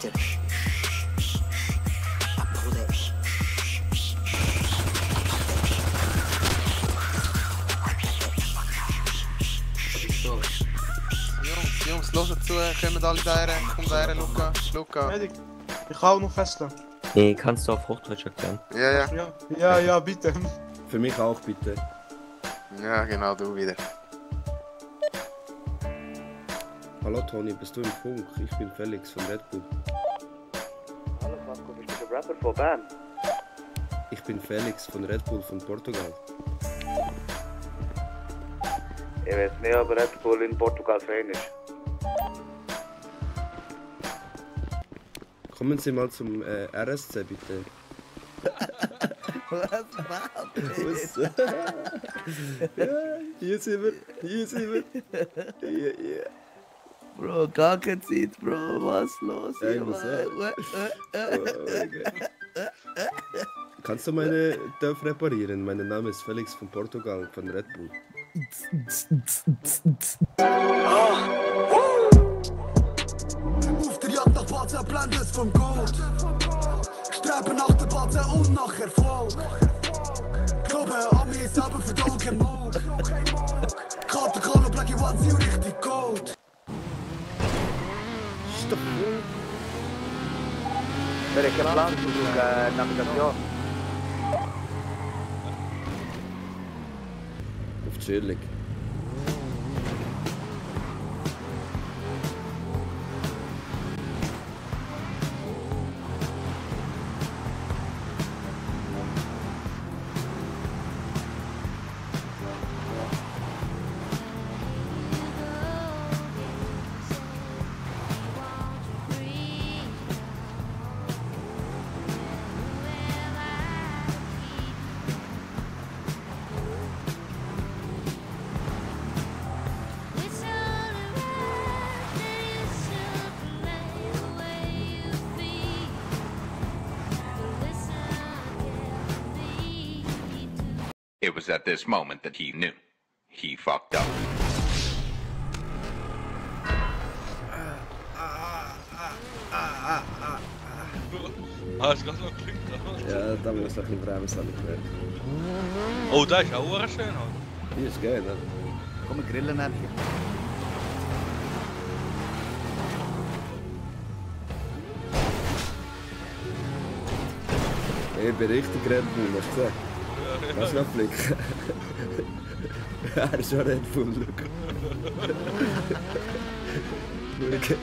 Jungs, hört zu, kommen alle daher, kommt daher, Luca. Ich kann auch noch fesseln. Nee, kannst du auf Hochdeutsch erklären? Ja, bitte. Für mich auch, bitte. Ja, genau, du wieder. Hallo Toni, bist du im Funk? Ich bin Felix von Red Bull. Hallo Franco, bist du der Rapper von Bern? Ich bin Felix von Red Bull von Portugal. Ich weiß nicht, ob Red Bull in Portugal Fan ist. Kommen Sie mal zum RSC, bitte. Was macht Was? Ja, hier sind wir. Hier. Bro, gar keine Zeit, Bro. Was los? Ja, ich muss Kannst du meine Dörf reparieren? Mein Name ist Felix von Portugal, von Red Bull. Auf der Jagd nach Batzen, blendet vom Gold. Streben nach der Batzen und nach Erfolg. Glaube an mich selber für Dogen Mode. Karte, Kohle, Black One, sie richtig Gold. Stopp! Welcher Plan zu Navigation? Auf chillig. It was at this moment that he knew. He fucked up. Hast du gerade noch geklickt, oder? Ja, da muss ich in Bremsen nicht. Oh, da ist auch schön, oder? Hier ist geil, ne? Komm, wir grillen nachher. Ich bin richtig Red Bull, hast du gesehen? Kannst du noch blicken? Er ist schon Red Bull, schau. Schau.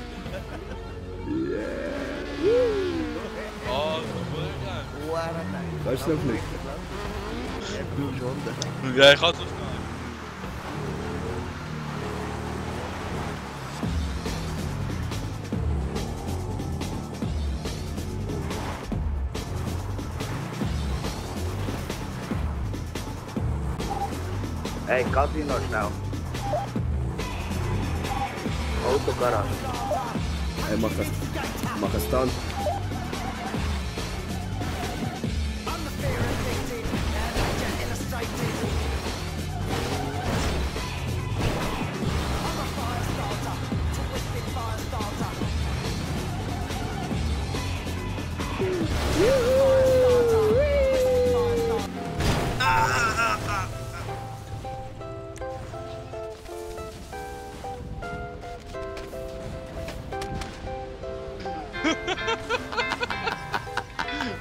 Yeah. Oh, das ist voll geil. Kannst du noch blicken? Ja, ich kann so schnell. Hey, Casino schnell. Autogarage. Hey, mach es dann.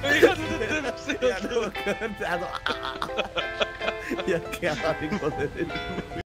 Ich hatte den Tipp Ja, du gehört, also. Ja, keine Ahnung, was er will.